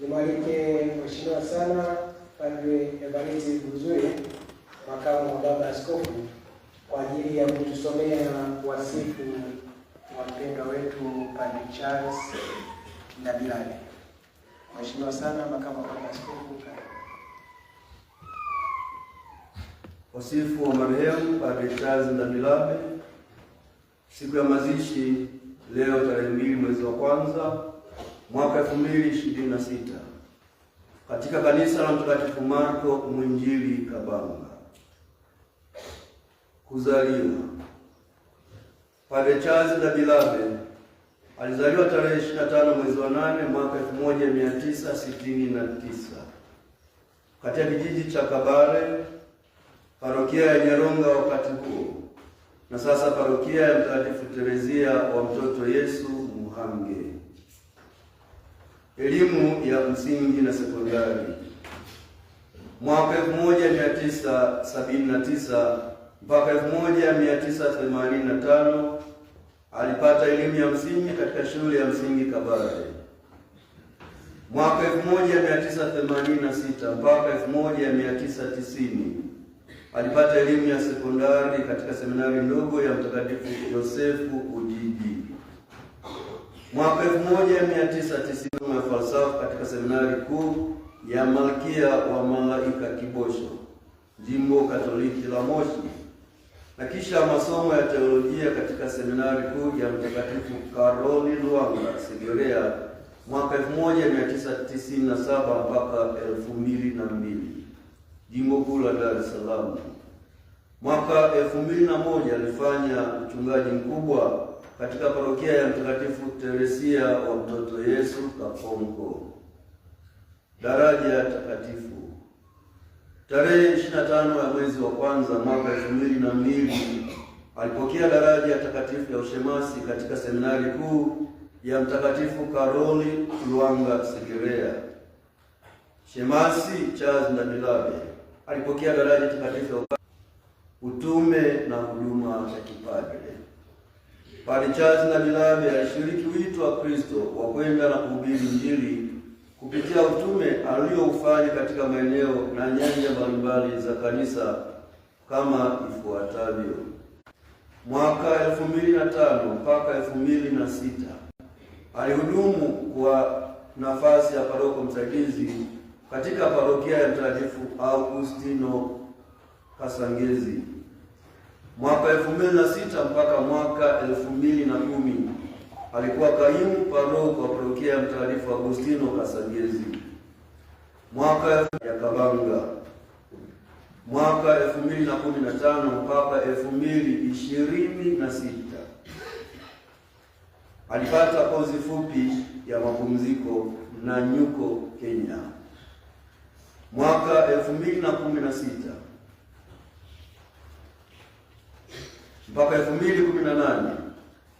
Nimwalike Mheshimiwa sana Padre Evarist Buzuri, makamu wa baba askofu, kwa ajili ya kutusomea wasifu wa mpendwa wetu Padre Charles Ndabilale. Mheshimiwa sana makamu wa baba askofu. Wasifu wa marehemu Padre Charles Ndabilale. Siku ya mazishi leo tarehe 2 mwezi wa kwanza mwaka 2026 katika kanisa la Mtakatifu Marko Mwinjili Kabanga. Kuzaliwa. Padre Charles Ndabilale alizaliwa tarehe 25 mwezi wa 8 mwaka 1969 katika kijiji cha Kabare, parokia ya Nyaronga wakati huo, na sasa parokia ya Mtakatifu Terezia wa Mtoto Yesu Muhange. Elimu ya msingi na sekondari. Mwaka 1979 mpaka 1985 alipata elimu ya msingi katika shule ya msingi Kabare. Mwaka 1986 mpaka 1990 alipata elimu ya sekondari katika seminari ndogo ya Mtakatifu Yosefu Ujiji. Mwaka 1990 ya falsafa katika seminari kuu ya Malkia wa Malaika Kibosho, Jimbo Katoliki la Moshi, na kisha masomo ya teolojia katika seminari kuu ya Mtakatifu Karoli Lwanga Segerea mwaka 1997 mpaka 2002, Jimbo kuu la Dar es Salaam. Mwaka 2001 alifanya uchungaji mkubwa katika parokia ya Mtakatifu Teresia wa Mtoto Yesu Kakonko. Daraja ya takatifu. Tarehe 25 ya mwezi wa kwanza mwaka 2002 alipokea daraja ya takatifu ya ushemasi katika seminari kuu ya Mtakatifu Karoli Lwanga Segerea. Shemasi Charles Ndabilale alipokea daraja takatifu ya utume na huduma ya kipadre. Padre Charles Ndabilale alishiriki wito wa Kristo wa kwenda na kuhubiri Injili kupitia utume alioufanya katika maeneo na nyanja mbalimbali za kanisa kama ifuatavyo. Mwaka 2005 mpaka 2006 alihudumu kwa nafasi ya paroko msaidizi katika parokia ya Mtakatifu Augustino Kasangezi. Mwaka 2006 mpaka mwaka 2010 alikuwa kaimu paroko wa parokia ya Mtakatifu Augustino Kasangezi. Mwaka ya Kabanga. Mwaka 2015 mpaka 2026 alipata kozi fupi ya mapumziko na Nyuko, Kenya. Mwaka 2016 mpaka 2018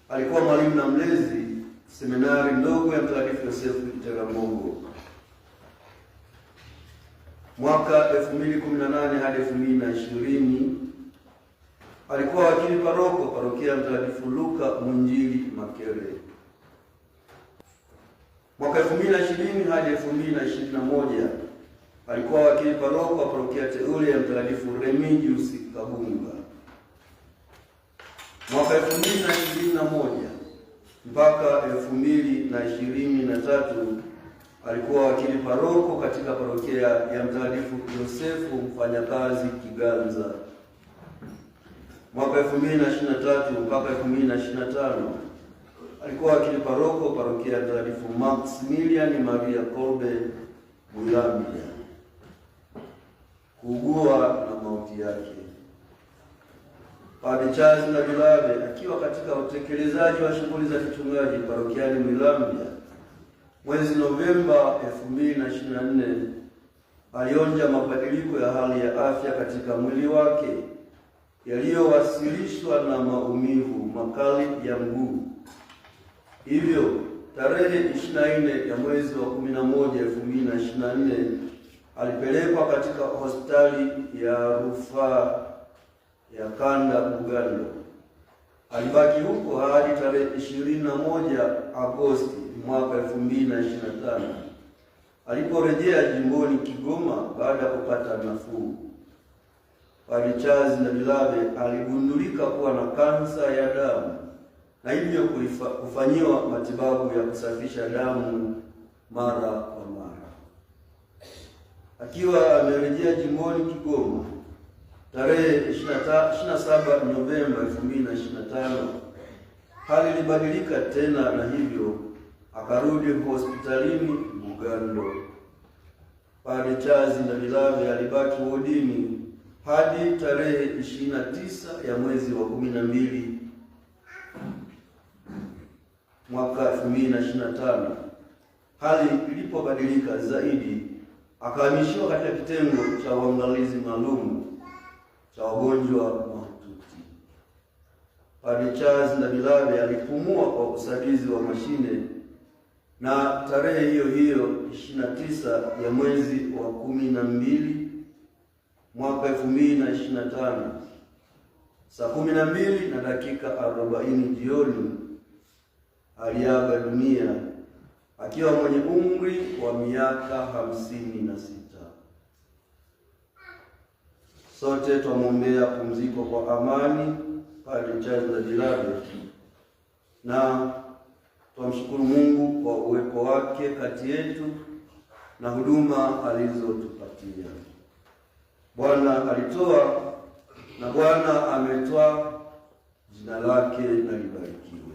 alikuwa mwalimu na mlezi seminari ndogo ya Mtakatifu Yosefu Iterambogo. Mwaka 2018 hadi 2020 alikuwa wakili paroko parokia ya Mtakatifu Luka Mwinjili Makere. Mwaka 2020 hadi 2021 alikuwa wakili paroko wa parokia teule ya Mtakatifu Remigius Kabunga. Mwaka 2021 mpaka 2023 alikuwa wakili paroko katika parokia ya Mtakatifu Yosefu Mfanyakazi Kiganza. Mwaka 2023 mpaka 2025 alikuwa wakili paroko parokia ya Mtakatifu Maximilian Maria Kolbe Bulambia. Kuugua na mauti yake. Padre Charles Ndabilale akiwa katika utekelezaji wa shughuli za kichungaji parokiani Mwilambya, mwezi Novemba 2024 alionja mabadiliko ya hali ya afya katika mwili wake yaliyowasilishwa na maumivu makali ya mguu. Hivyo tarehe 24 ya mwezi wa 11 2024 alipelekwa katika hospitali ya rufaa ya Kanda Bugando. Alibaki huko hadi tarehe 21 Agosti mwaka 2025 aliporejea jimboni Kigoma baada ya kupata nafuu, Padre Charles Ndabirabe aligundulika kuwa na kansa ya damu na hivyo kufanyiwa matibabu ya kusafisha damu mara kwa mara. Akiwa amerejea jimboni Kigoma tarehe 27 Novemba 2025, hali ilibadilika tena na hivyo akarudi hospitalini Bugando. Padre Charles Ndabirabe alibaki wodini hadi tarehe 29 ya mwezi wa 12 mwaka 2025. Hali ilipobadilika zaidi, akahamishiwa katika kitengo cha uangalizi maalum cha wagonjwa mahututi. Padre Charles Ndabirabe alipumua kwa usaidizi wa mashine, na tarehe hiyo hiyo 29 ya mwezi wa 12 mwaka 2025 saa 12:40 jioni aliaga dunia akiwa mwenye umri wa miaka 56. Sote tumwombea pumziko kwa amani Padre Charles Ndabirabe, na tumshukuru Mungu kwa uwepo wake kati yetu na huduma alizotupatia. Bwana alitoa na Bwana ametoa, jina lake na libarikiwe.